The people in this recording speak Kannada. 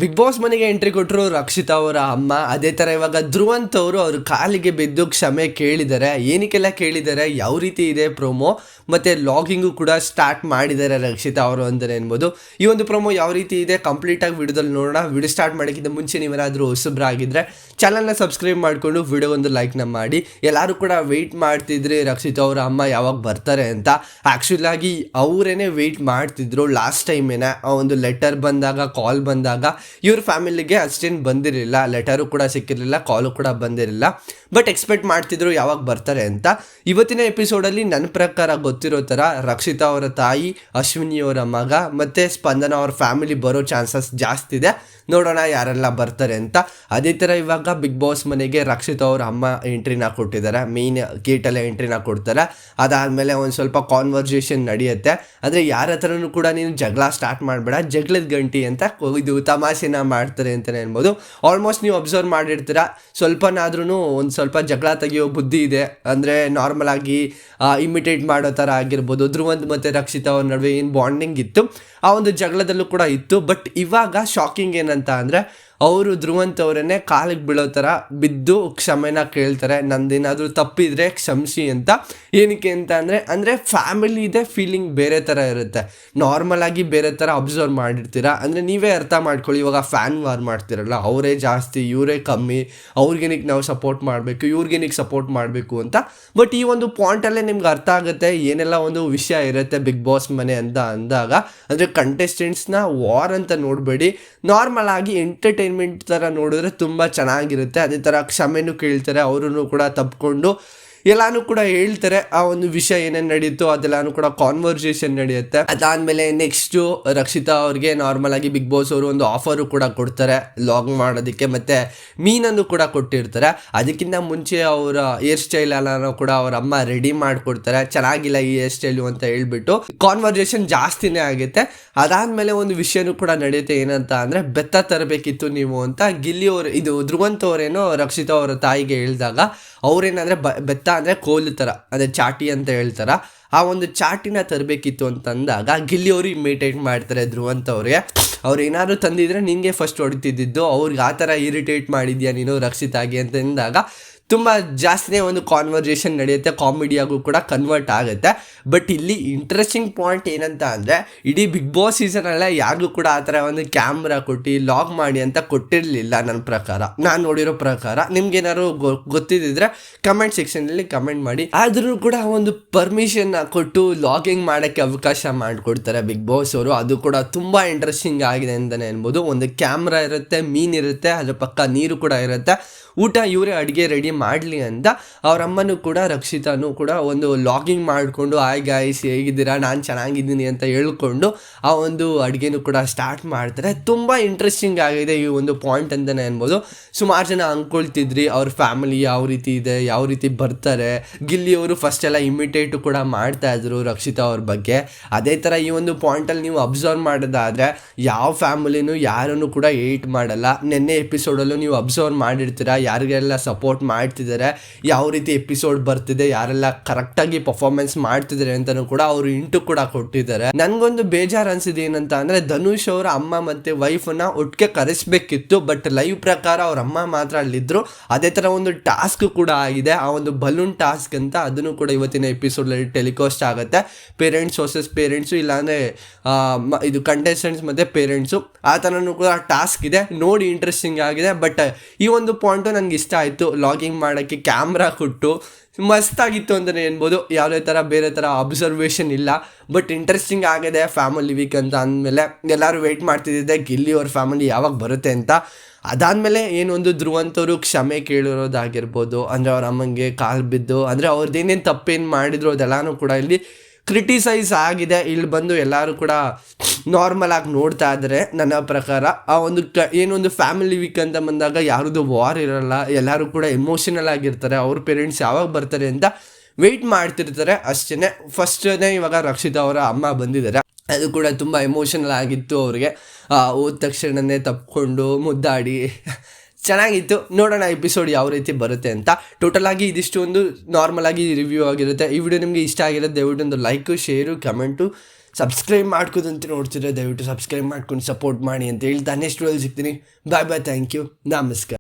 ಬಿಗ್ ಬಾಸ್ ಮನೆಗೆ ಎಂಟ್ರಿ ಕೊಟ್ಟರು ರಕ್ಷಿತಾ ಅವರ ಅಮ್ಮ. ಅದೇ ಥರ ಇವಾಗ ಧ್ರುವಂತ್ ಅವರು ಅವ್ರ ಕಾಲಿಗೆ ಬಿದ್ದು ಕ್ಷಮೆ ಕೇಳಿದ್ದಾರೆ. ಏನಕ್ಕೆಲ್ಲ ಕೇಳಿದ್ದಾರೆ, ಯಾವ ರೀತಿ ಇದೆ ಪ್ರೋಮೋ, ಮತ್ತು ಲಾಗಿಂಗು ಕೂಡ ಸ್ಟಾರ್ಟ್ ಮಾಡಿದ್ದಾರೆ ರಕ್ಷಿತಾ ಅವರು ಅಂತಲೇ ಅನ್ಬೋದು. ಈ ಒಂದು ಪ್ರೋಮೋ ಯಾವ ರೀತಿ ಇದೆ ಕಂಪ್ಲೀಟಾಗಿ ವಿಡಿಯೋದಲ್ಲಿ ನೋಡೋಣ. ವಿಡಿಯೋ ಸ್ಟಾರ್ಟ್ ಮಾಡೋಕ್ಕಿಂತ ಮುಂಚೆ ನೀವೇನಾದರೂ ಹೊಸಬ್ರಾಗಿದ್ದರೆ ಚಾನಲ್ನ ಸಬ್ಸ್ಕ್ರೈಬ್ ಮಾಡಿಕೊಂಡು ವಿಡಿಯೋ ಒಂದು ಲೈಕ್ನ ಮಾಡಿ. ಎಲ್ಲರೂ ಕೂಡ ವೆಯ್ಟ್ ಮಾಡ್ತಿದ್ರಿ ರಕ್ಷಿತಾ ಅವರ ಅಮ್ಮ ಯಾವಾಗ ಬರ್ತಾರೆ ಅಂತ. ಆ್ಯಕ್ಚುಲಾಗಿ ಅವರೇನೆ ವೆಯ್ಟ್ ಮಾಡ್ತಿದ್ರು ಲಾಸ್ಟ್ ಟೈಮೇನೆ. ಆ ಒಂದು ಲೆಟರ್ ಬಂದಾಗ, ಕಾಲ್ ಬಂದಾಗ ಇವ್ರ ಫ್ಯಾಮಿಲಿಗೆ ಅಷ್ಟೇನು ಬಂದಿರಲಿಲ್ಲ, ಲೆಟರು ಕೂಡ ಸಿಕ್ಕಿರಲಿಲ್ಲ, ಕಾಲು ಕೂಡ ಬಂದಿರಲಿಲ್ಲ. ಬಟ್ ಎಕ್ಸ್ಪೆಕ್ಟ್ ಮಾಡ್ತಿದ್ರು ಯಾವಾಗ ಬರ್ತಾರೆ ಅಂತ. ಇವತ್ತಿನ ಎಪಿಸೋಡಲ್ಲಿ ನನ್ನ ಪ್ರಕಾರ ಗೊತ್ತಿರೋ ಥರ ರಕ್ಷಿತಾ ಅವರ ತಾಯಿ, ಅಶ್ವಿನಿಯವರ ಮಗ ಮತ್ತು ಸ್ಪಂದನ ಅವ್ರ ಫ್ಯಾಮಿಲಿ ಬರೋ ಚಾನ್ಸಸ್ ಜಾಸ್ತಿ ಇದೆ. ನೋಡೋಣ ಯಾರೆಲ್ಲ ಬರ್ತಾರೆ ಅಂತ. ಅದೇ ಥರ ಇವಾಗ ಬಿಗ್ ಬಾಸ್ ಮನೆಗೆ ರಕ್ಷಿತಾ ಅವ್ರ ಅಮ್ಮ ಎಂಟ್ರಿನ ಕೊಟ್ಟಿದ್ದಾರೆ. ಮೇಯ್ನ್ ಗೇಟಲ್ಲೇ ಎಂಟ್ರಿನ ಕೊಡ್ತಾರೆ. ಅದಾದಮೇಲೆ ಒಂದು ಸ್ವಲ್ಪ ಕಾನ್ವರ್ಸೇಷನ್ ನಡೆಯುತ್ತೆ. ಅಂದರೆ ಯಾರ ಹತ್ರನೂ ಕೂಡ ನೀನು ಜಗಳ ಸ್ಟಾರ್ಟ್ ಮಾಡಬೇಡ, ಜಗಳದ ಗಂಟಿ ಅಂತ ಇದು ತಮಾಷೆನ ಮಾಡ್ತಾರೆ ಅಂತಲೇ ಅನ್ಬೋದು. ಆಲ್ಮೋಸ್ಟ್ ನೀವು ಅಬ್ಸರ್ವ್ ಮಾಡಿರ್ತೀರ, ಸ್ವಲ್ಪನಾದ್ರೂ ಒಂದು ಸ್ವಲ್ಪ ಜಗಳ ತೆಗಿಯೋ ಬುದ್ಧಿ ಇದೆ. ಅಂದರೆ ನಾರ್ಮಲ್ ಆಗಿ ಇಮಿಟೇಟ್ ಮಾಡೋ ಥರ ಆಗಿರ್ಬೋದು. ಧ್ರುವಂತ್ ಮತ್ತು ರಕ್ಷಿತಾ ಅವ್ರ ನಡುವೆ ಏನು ಬಾಂಡಿಂಗ್ ಇತ್ತು, ಆ ಒಂದು ಜಗಳದಲ್ಲೂ ಕೂಡ ಇತ್ತು. ಬಟ್ ಇವಾಗ ಶಾಕಿಂಗ್ ಏನಂತ ಅಂದರೆ, ಅವರು ಧ್ರುವಂತ್ ಅವರನ್ನೇ ಕಾಲಿಗೆ ಬೀಳೋ ಥರ ಬಿದ್ದು ಕ್ಷಮೆನ ಕೇಳ್ತಾರೆ. ನಂದೇನಾದರೂ ತಪ್ಪಿದರೆ ಕ್ಷಮಿಸಿ ಅಂತ. ಏನಕ್ಕೆ ಅಂತ ಅಂದರೆ ಫ್ಯಾಮಿಲಿ ಇದೆ ಫೀಲಿಂಗ್ ಬೇರೆ ಥರ ಇರುತ್ತೆ. ನಾರ್ಮಲ್ ಆಗಿ ಬೇರೆ ಥರ ಅಬ್ಸರ್ವ್ ಮಾಡಿರ್ತೀರ. ಅಂದರೆ ನೀವೇ ಅರ್ಥ ಮಾಡ್ಕೊಳ್ಳಿ. ಇವಾಗ ಫ್ಯಾನ್ ವಾರ್ ಮಾಡ್ತಿರಲ್ಲ, ಅವರೇ ಜಾಸ್ತಿ ಇವರೇ ಕಮ್ಮಿ, ಅವ್ರಿಗೇನಿಗೆ ನಾವು ಸಪೋರ್ಟ್ ಮಾಡಬೇಕು, ಇವ್ರಿಗೇನಿಗೆ ಸಪೋರ್ಟ್ ಮಾಡಬೇಕು ಅಂತ. ಬಟ್ ಈ ಒಂದು ಪಾಯಿಂಟಲ್ಲೇ ನಿಮ್ಗೆ ಅರ್ಥ ಆಗುತ್ತೆ ಏನೆಲ್ಲ ಒಂದು ವಿಷಯ ಇರುತ್ತೆ ಬಿಗ್ ಬಾಸ್ ಮನೆ ಅಂತ ಅಂದಾಗ. ಅಂದರೆ ಕಂಟೆಸ್ಟೆಂಟ್ಸ್ನ ವಾರ್ ಅಂತ ನೋಡಬೇಡಿ, ನಾರ್ಮಲ್ ಆಗಿ ಎಂಟರ್ಟೈನ್ಮೆಂಟ್ ಥರ ನೋಡಿದ್ರೆ ತುಂಬ ಚೆನ್ನಾಗಿರುತ್ತೆ. ಅದೇ ಥರ ಕ್ಷಮೆನೂ ಕೇಳ್ತಾರೆ, ಅವರೂ ಕೂಡ ತಪ್ಪಿಕೊಂಡು ಎಲ್ಲಾನು ಕೂಡ ಹೇಳ್ತಾರೆ. ಆ ಒಂದು ವಿಷಯ ಏನೇನು ನಡೀತು ಅದೆಲ್ಲಾನು ಕೂಡ ಕಾನ್ವರ್ಸೇಷನ್ ನಡೆಯುತ್ತೆ. ಅದಾದಮೇಲೆ ನೆಕ್ಸ್ಟು ರಕ್ಷಿತಾ ಅವ್ರಿಗೆ ನಾರ್ಮಲ್ ಆಗಿ ಬಿಗ್ ಬಾಸ್ ಅವರು ಒಂದು ಆಫರು ಕೂಡ ಕೊಡ್ತಾರೆ ಲಾಗ್ ಮಾಡೋದಕ್ಕೆ, ಮತ್ತು ಮೀನನ್ನು ಕೂಡ ಕೊಟ್ಟಿರ್ತಾರೆ. ಅದಕ್ಕಿಂತ ಮುಂಚೆ ಅವರ ಹೇರ್ ಸ್ಟೈಲ್ ಎಲ್ಲಾನು ಕೂಡ ಅವ್ರ ಅಮ್ಮ ರೆಡಿ ಮಾಡಿಕೊಡ್ತಾರೆ. ಚೆನ್ನಾಗಿಲ್ಲ ಈ ಹೇರ್ ಸ್ಟೈಲು ಅಂತ ಹೇಳ್ಬಿಟ್ಟು ಕಾನ್ವರ್ಸೇಷನ್ ಜಾಸ್ತಿನೇ ಆಗುತ್ತೆ. ಅದಾದಮೇಲೆ ಒಂದು ವಿಷಯನೂ ಕೂಡ ನಡೆಯುತ್ತೆ. ಏನಂತ ಅಂದರೆ, ಬೆತ್ತ ತರಬೇಕಿತ್ತು ನೀವು ಅಂತ ಗಿಲ್ಲಿ ಅವರು, ಇದು ಧ್ರುವಂತ್ ಅವರೇನೋ ರಕ್ಷಿತಾ ಅವರ ತಾಯಿಗೆ ಹೇಳಿದಾಗ, ಅವ್ರೇನಂದರೆ ಬೆತ್ತ ಅಂದರೆ ಕೋಲು ಥರ, ಅದೇ ಚಾಟಿ ಅಂತ ಹೇಳ್ತಾರೆ, ಆ ಒಂದು ಚಾಟಿನ ತರಬೇಕಿತ್ತು ಅಂತಂದಾಗ ಗಿಲ್ಲಿಯವರು ಇಮಿಟೇಟ್ ಮಾಡ್ತಾರೆ ಧ್ರುವಂತ್ ಅವ್ರಿಗೆ. ಅವ್ರು ಏನಾದರೂ ತಂದಿದ್ರೆ ನಿನಗೆ ಫಸ್ಟ್ ಹೊಡಿತಿದ್ದು, ಅವ್ರಿಗೆ ಆ ಥರ ಇರಿಟೇಟ್ ಮಾಡಿದ್ಯಾ ನೀನು ರಕ್ಷಿತಾಗಿ ಅಂತಂದಾಗ ತುಂಬ ಜಾಸ್ತಿನೇ ಒಂದು ಕಾನ್ವರ್ಸೇಷನ್ ನಡೆಯುತ್ತೆ. ಕಾಮಿಡಿಯಾಗೂ ಕೂಡ ಕನ್ವರ್ಟ್ ಆಗುತ್ತೆ. ಬಟ್ ಇಲ್ಲಿ ಇಂಟ್ರೆಸ್ಟಿಂಗ್ ಪಾಯಿಂಟ್ ಏನಂತ ಅಂದರೆ, ಇಡೀ ಬಿಗ್ ಬಾಸ್ ಸೀಸನಲ್ಲೇ ಯಾರಿಗೂ ಕೂಡ ಆ ಥರ ಒಂದು ಕ್ಯಾಮ್ರಾ ಕೊಟ್ಟು ಲಾಗ್ ಮಾಡಿ ಅಂತ ಕೊಟ್ಟಿರಲಿಲ್ಲ ನನ್ನ ಪ್ರಕಾರ, ನಾನು ನೋಡಿರೋ ಪ್ರಕಾರ. ನಿಮ್ಗೇನಾದ್ರು ಗೊತ್ತಿದ್ದರೆ ಕಮೆಂಟ್ ಸೆಕ್ಷನಲ್ಲಿ ಕಮೆಂಟ್ ಮಾಡಿ. ಆದರೂ ಕೂಡ ಒಂದು ಪರ್ಮಿಷನ್ನ ಕೊಟ್ಟು ಲಾಗಿಂಗ್ ಮಾಡೋಕ್ಕೆ ಅವಕಾಶ ಮಾಡಿಕೊಡ್ತಾರೆ ಬಿಗ್ ಬಾಸ್ ಅವರು. ಅದು ಕೂಡ ತುಂಬ ಇಂಟ್ರೆಸ್ಟಿಂಗ್ ಆಗಿದೆ ಅಂತಲೇ ಅನ್ಬೋದು. ಒಂದು ಕ್ಯಾಮ್ರಾ ಇರುತ್ತೆ, ಮೀನಿರುತ್ತೆ, ಅದ್ರ ಪಕ್ಕ ನೀರು ಕೂಡ ಇರುತ್ತೆ. ಊಟ ಇವರೇ ಅಡುಗೆ ರೆಡಿ ಮಾಡಲಿ ಅಂತ ಅವ್ರ ಅಮ್ಮನೂ ಕೂಡ ರಕ್ಷಿತಾನೂ ಕೂಡ ಒಂದು ಲಾಗಿಂಗ್ ಮಾಡಿಕೊಂಡು, ಆಯ್ ಗಾಯ್ಸ್ ಹೇಗಿದ್ದೀರಾ, ನಾನು ಚೆನ್ನಾಗಿದ್ದೀನಿ ಅಂತ ಹೇಳ್ಕೊಂಡು ಆ ಒಂದು ಅಡುಗೆನೂ ಕೂಡ ಸ್ಟಾರ್ಟ್ ಮಾಡ್ತಾರೆ. ತುಂಬ ಇಂಟ್ರೆಸ್ಟಿಂಗ್ ಆಗಿದೆ ಈ ಒಂದು ಪಾಯಿಂಟ್ ಅಂತಲೇ ಅನ್ಬೋದು. ಸುಮಾರು ಜನ ಅಂದ್ಕೊಳ್ತಿದ್ರಿ ಅವ್ರ ಫ್ಯಾಮಿಲಿ ಯಾವ ರೀತಿ ಇದೆ, ಯಾವ ರೀತಿ ಬರ್ತಾರೆ. ಗಿಲ್ಲಿಯವರು ಫಸ್ಟೆಲ್ಲ ಇಮಿಟೇಟು ಕೂಡ ಮಾಡ್ತಾಯಿದ್ರು ರಕ್ಷಿತಾ ಅವ್ರ ಬಗ್ಗೆ. ಅದೇ ಥರ ಈ ಒಂದು ಪಾಯಿಂಟಲ್ಲಿ ನೀವು ಅಬ್ಸರ್ವ್ ಮಾಡೋದಾದರೆ ಯಾವ ಫ್ಯಾಮಿಲಿನೂ ಯಾರನ್ನು ಕೂಡ ಏಟ್ ಮಾಡಲ್ಲ. ನೆನ್ನೆ ಎಪಿಸೋಡಲ್ಲೂ ನೀವು ಅಬ್ಸರ್ವ್ ಮಾಡಿರ್ತೀರ ಯಾರಿಗೆಲ್ಲ ಸಪೋರ್ಟ್ ಮಾಡ್ತಿದ್ದಾರೆ, ಯಾವ ರೀತಿ ಎಪಿಸೋಡ್ ಬರ್ತಿದೆ, ಯಾರೆಲ್ಲ ಕರೆಕ್ಟಾಗಿ ಪರ್ಫಾರ್ಮೆನ್ಸ್ ಮಾಡ್ತಿದ್ದಾರೆ ಅಂತಲೂ ಕೂಡ ಅವರು ಇಂಟು ಕೂಡ ಕೊಟ್ಟಿದ್ದಾರೆ. ನನಗೊಂದು ಬೇಜಾರು ಅನಿಸಿದೆ ಏನಂತ ಅಂದರೆ, ಧನುಷ್ ಅವರ ಅಮ್ಮ ಮತ್ತು ವೈಫನ್ನ ಒಟ್ಟಿಗೆ ಕರೆಸಬೇಕಿತ್ತು. ಬಟ್ ಲೈವ್ ಪ್ರಕಾರ ಅವ್ರ ಅಮ್ಮ ಮಾತ್ರ ಅಲ್ಲಿದ್ದರು. ಅದೇ ಥರ ಒಂದು ಟಾಸ್ಕ್ ಕೂಡ ಆಗಿದೆ, ಆ ಒಂದು ಬಲೂನ್ ಟಾಸ್ಕ್ ಅಂತ. ಅದನ್ನು ಕೂಡ ಇವತ್ತಿನ ಎಪಿಸೋಡಲ್ಲಿ ಟೆಲಿಕಾಸ್ಟ್ ಆಗುತ್ತೆ. ಪೇರೆಂಟ್ಸ್ ವರ್ಸಸ್ ಪೇರೆಂಟ್ಸು, ಇಲ್ಲಾಂದರೆ ಇದು ಕಂಟೆಸ್ಟೆಂಟ್ಸ್ ಮತ್ತು ಪೇರೆಂಟ್ಸು, ಆ ಥರನೂ ಕೂಡ ಟಾಸ್ಕ್ ಇದೆ. ನೋಡಿ ಇಂಟ್ರೆಸ್ಟಿಂಗ್ ಆಗಿದೆ. ಬಟ್ ಈ ಒಂದು ಪಾಯಿಂಟು ನನಗೆ ಇಷ್ಟ ಆಯಿತು. ಲಾಗಿಂಗ್ ಮಾಡೋಕ್ಕೆ ಕ್ಯಾಮ್ರಾ ಕೊಟ್ಟು ಮಸ್ತಾಗಿತ್ತು ಅಂತಲೇ ಅನ್ಬೋದು. ಯಾವುದೇ ಥರ ಬೇರೆ ಥರ ಅಬ್ಸರ್ವೇಷನ್ ಇಲ್ಲ. ಬಟ್ ಇಂಟ್ರೆಸ್ಟಿಂಗ್ ಆಗಿದೆ. ಫ್ಯಾಮಿಲಿ ವೀಕ್ ಅಂತ ಅಂದಮೇಲೆ ಎಲ್ಲರೂ ವೆಯ್ಟ್ ಮಾಡ್ತಿದ್ದೆ ಗಿಲ್ಲಿ ಅವ್ರ ಫ್ಯಾಮಿಲಿ ಯಾವಾಗ ಬರುತ್ತೆ ಅಂತ. ಅದಾದಮೇಲೆ ಏನೊಂದು ಧ್ರುವಂತವರು ಕ್ಷಮೆ ಕೇಳಿರೋದಾಗಿರ್ಬೋದು, ಅಂದರೆ ಅವ್ರ ಅಮ್ಮಂಗೆ ಕಾಲು ಬಿದ್ದು, ಅಂದರೆ ಅವ್ರದ್ದೇನೇನು ತಪ್ಪೇನು ಮಾಡಿದ್ರು ಅದೆಲ್ಲನೂ ಕೂಡ ಇಲ್ಲಿ ಕ್ರಿಟಿಸೈಸ್ ಆಗಿದೆ. ಇಲ್ಲಿ ಬಂದು ಎಲ್ಲರೂ ಕೂಡ ನಾರ್ಮಲ್ ಆಗಿ ನೋಡ್ತಾ ಇದ್ದಾರೆ ನನ್ನ ಪ್ರಕಾರ. ಆ ಒಂದು ಏನೊಂದು ಫ್ಯಾಮಿಲಿ ವೀಕ್ ಅಂತ ಬಂದಾಗ ಯಾರದು ವಾರ್ ಇರೋಲ್ಲ, ಎಲ್ಲರೂ ಕೂಡ ಎಮೋಷನಲ್ ಆಗಿರ್ತಾರೆ. ಅವ್ರ ಪೇರೆಂಟ್ಸ್ ಯಾವಾಗ ಬರ್ತಾರೆ ಅಂತ ವೆಯ್ಟ್ ಮಾಡ್ತಿರ್ತಾರೆ ಅಷ್ಟೇ. ಫಸ್ಟೇ ಇವಾಗ ರಕ್ಷಿತಾ ಅವರ ಅಮ್ಮ ಬಂದಿದ್ದಾರೆ, ಅದು ಕೂಡ ತುಂಬ ಎಮೋಷನಲ್ ಆಗಿತ್ತು ಅವ್ರಿಗೆ. ಹೋದ ತಕ್ಷಣವೇ ತಪ್ಪಿಕೊಂಡು ಮುದ್ದಾಡಿ ಚೆನ್ನಾಗಿತ್ತು. ನೋಡೋಣ ಎಪಿಸೋಡ್ ಯಾವ ರೀತಿ ಬರುತ್ತೆ ಅಂತ. ಟೋಟಲಾಗಿ ಇದಿಷ್ಟು ಒಂದು ನಾರ್ಮಲ್ ಆಗಿ ರಿವ್ಯೂ ಆಗಿರುತ್ತೆ. ಈ ವಿಡಿಯೋ ನಿಮಗೆ ಇಷ್ಟ ಆಗಿರುತ್ತೆ, ದಯವಿಟ್ಟು ಒಂದು ಲೈಕು, ಶೇರು, ಕಮೆಂಟು, ಸಬ್ಸ್ಕ್ರೈಬ್ ಮಾಡ್ಕೋದಂತ ನೋಡ್ತಿದ್ರೆ ದಯವಿಟ್ಟು ಸಬ್ಸ್ಕ್ರೈಬ್ ಮಾಡ್ಕೊಂಡು ಸಪೋರ್ಟ್ ಮಾಡಿ ಅಂತ ಹೇಳ್ತಾ ನೆಕ್ಸ್ಟ್ ವಿಡಿಯೋಲಿ ಸಿಗ್ತೀನಿ. ಬಾಯ್ ಬಾಯ್, ಥ್ಯಾಂಕ್ ಯು, ನಮಸ್ಕಾರ.